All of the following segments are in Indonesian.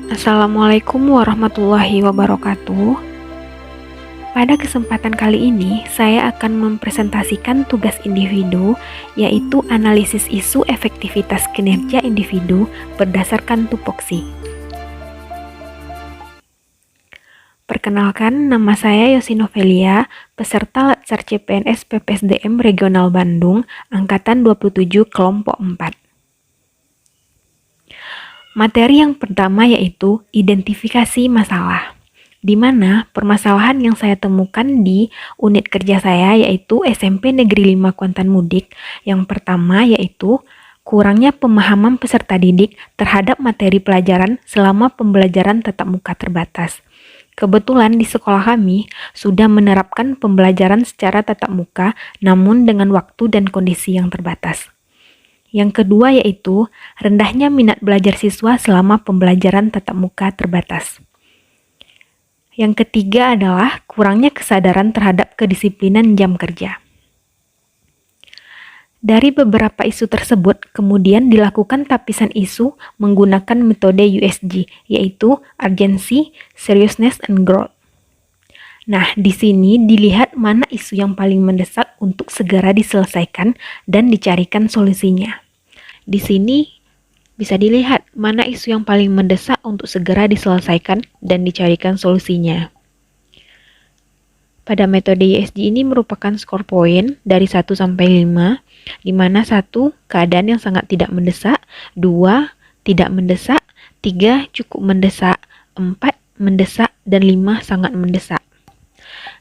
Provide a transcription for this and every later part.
Assalamualaikum warahmatullahi wabarakatuh. Pada kesempatan kali ini, saya akan mempresentasikan tugas individu, yaitu analisis isu efektivitas kinerja individu berdasarkan tupoksi. Perkenalkan, nama saya Yosinovelia, peserta Latsar CPNS PPSDM Regional Bandung, Angkatan 27 Kelompok 4. Materi yang pertama yaitu identifikasi masalah, di mana permasalahan yang saya temukan di unit kerja saya yaitu SMP Negeri 5 Kuantan Mudik. Yang pertama yaitu kurangnya pemahaman peserta didik terhadap materi pelajaran selama pembelajaran tatap muka terbatas. Kebetulan di sekolah kami sudah menerapkan pembelajaran secara tatap muka namun dengan waktu dan kondisi yang terbatas. Yang kedua yaitu rendahnya minat belajar siswa selama pembelajaran tatap muka terbatas. Yang ketiga adalah kurangnya kesadaran terhadap kedisiplinan jam kerja. Dari beberapa isu tersebut, kemudian dilakukan tapisan isu menggunakan metode USG, yaitu Urgency, Seriousness, and Growth. Nah, di sini dilihat mana isu yang paling mendesak untuk segera diselesaikan dan dicarikan solusinya. Di sini bisa dilihat mana isu yang paling mendesak untuk segera diselesaikan dan dicarikan solusinya. Pada metode USG ini merupakan skor poin dari 1 sampai 5, di mana 1 keadaan yang sangat tidak mendesak, 2 tidak mendesak, 3 cukup mendesak, 4 mendesak, dan 5 sangat mendesak.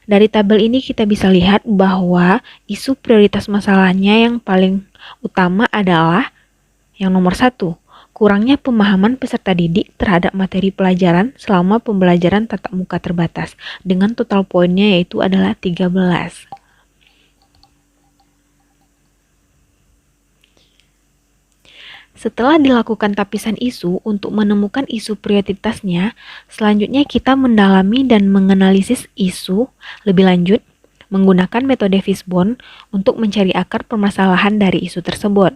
Dari tabel ini kita bisa lihat bahwa isu prioritas masalahnya yang paling utama adalah yang nomor 1, kurangnya pemahaman peserta didik terhadap materi pelajaran selama pembelajaran tatap muka terbatas, dengan total poinnya yaitu adalah 13. Setelah dilakukan tapisan isu untuk menemukan isu prioritasnya, selanjutnya kita mendalami dan menganalisis isu lebih lanjut menggunakan metode Fishbone untuk mencari akar permasalahan dari isu tersebut.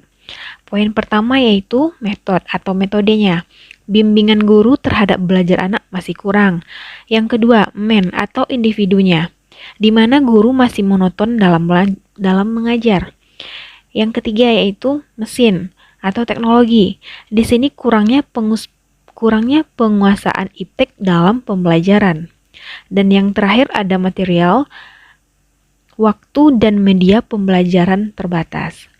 Poin pertama yaitu metodenya. Bimbingan guru terhadap belajar anak masih kurang. Yang kedua, atau individunya, di mana guru masih monoton dalam mengajar. Yang ketiga yaitu mesin atau teknologi. Di sini kurangnya penguasaan iptek dalam pembelajaran. Dan yang terakhir ada material, waktu dan media pembelajaran terbatas.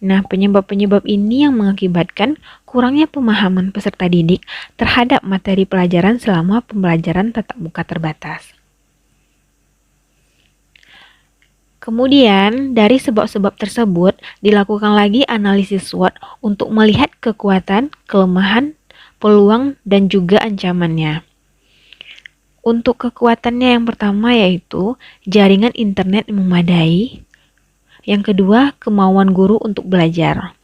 Nah, penyebab-penyebab ini yang mengakibatkan kurangnya pemahaman peserta didik terhadap materi pelajaran selama pembelajaran tatap muka terbatas. Kemudian, dari sebab-sebab tersebut, dilakukan lagi analisis SWOT untuk melihat kekuatan, kelemahan, peluang, dan juga ancamannya. Untuk kekuatannya yang pertama yaitu jaringan internet yang memadai. Yang kedua, kemauan guru untuk belajar.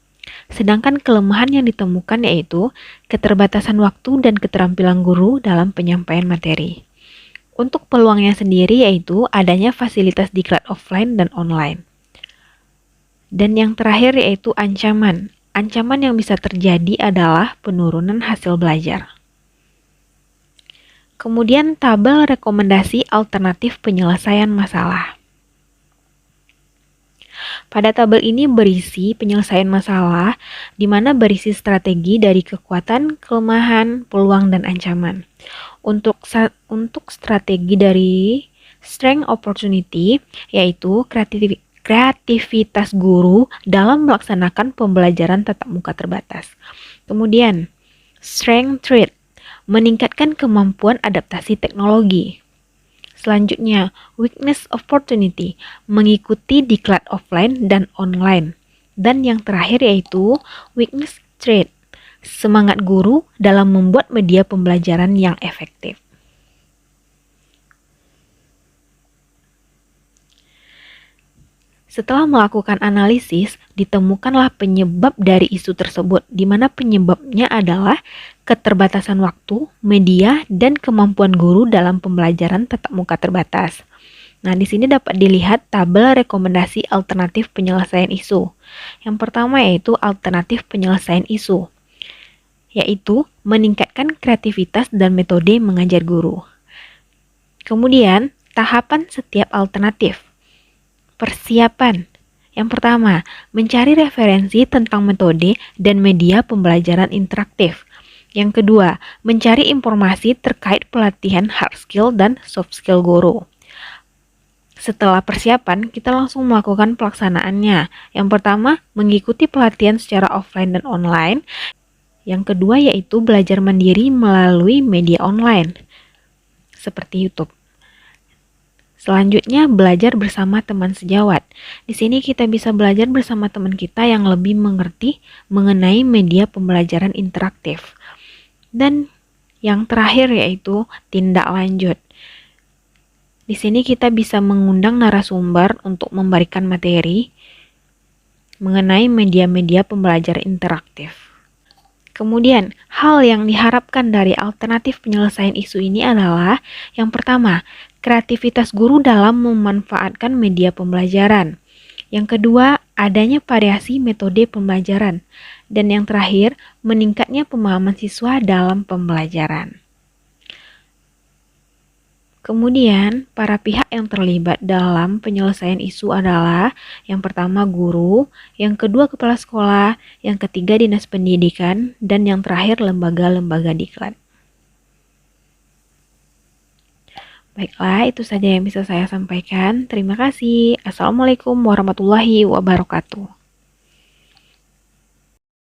Sedangkan kelemahan yang ditemukan yaitu keterbatasan waktu dan keterampilan guru dalam penyampaian materi. Untuk peluangnya sendiri yaitu adanya fasilitas diklat offline dan online. Dan yang terakhir yaitu ancaman. Ancaman yang bisa terjadi adalah penurunan hasil belajar. Kemudian tabel rekomendasi alternatif penyelesaian masalah. Pada tabel ini berisi penyelesaian masalah, di mana berisi strategi dari kekuatan, kelemahan, peluang, dan ancaman. Untuk strategi dari strength opportunity, yaitu kreativitas guru dalam melaksanakan pembelajaran tatap muka terbatas. Kemudian, strength threat, meningkatkan kemampuan adaptasi teknologi. Selanjutnya, weakness opportunity, mengikuti diklat offline dan online. Dan yang terakhir yaitu weakness trait, semangat guru dalam membuat media pembelajaran yang efektif. Setelah melakukan analisis, ditemukanlah penyebab dari isu tersebut, di mana penyebabnya adalah keterbatasan waktu, media, dan kemampuan guru dalam pembelajaran tatap muka terbatas. Nah, di sini dapat dilihat tabel rekomendasi alternatif penyelesaian isu. Yang pertama yaitu alternatif penyelesaian isu. yaitu meningkatkan kreativitas dan metode mengajar guru. Kemudian, tahapan setiap alternatif. Persiapan. Yang pertama, mencari referensi tentang metode dan media pembelajaran interaktif. Yang kedua, mencari informasi terkait pelatihan hard skill dan soft skill guru. Setelah persiapan, kita langsung melakukan pelaksanaannya. Yang pertama, mengikuti pelatihan secara offline dan online. Yang kedua yaitu belajar mandiri melalui media online, seperti YouTube. Selanjutnya, belajar bersama teman sejawat. Di sini kita bisa belajar bersama teman kita yang lebih mengerti mengenai media pembelajaran interaktif. Dan yang terakhir yaitu tindak lanjut. Di sini kita bisa mengundang narasumber untuk memberikan materi mengenai media-media pembelajaran interaktif. Kemudian, hal yang diharapkan dari alternatif penyelesaian isu ini adalah yang pertama, kreativitas guru dalam memanfaatkan media pembelajaran. Yang kedua, adanya variasi metode pembelajaran. Dan yang terakhir, meningkatnya pemahaman siswa dalam pembelajaran. Kemudian, para pihak yang terlibat dalam penyelesaian isu adalah yang pertama guru, yang kedua kepala sekolah, yang ketiga dinas pendidikan, dan yang terakhir lembaga-lembaga diklat. Baiklah, itu saja yang bisa saya sampaikan. Terima kasih. Assalamualaikum warahmatullahi wabarakatuh.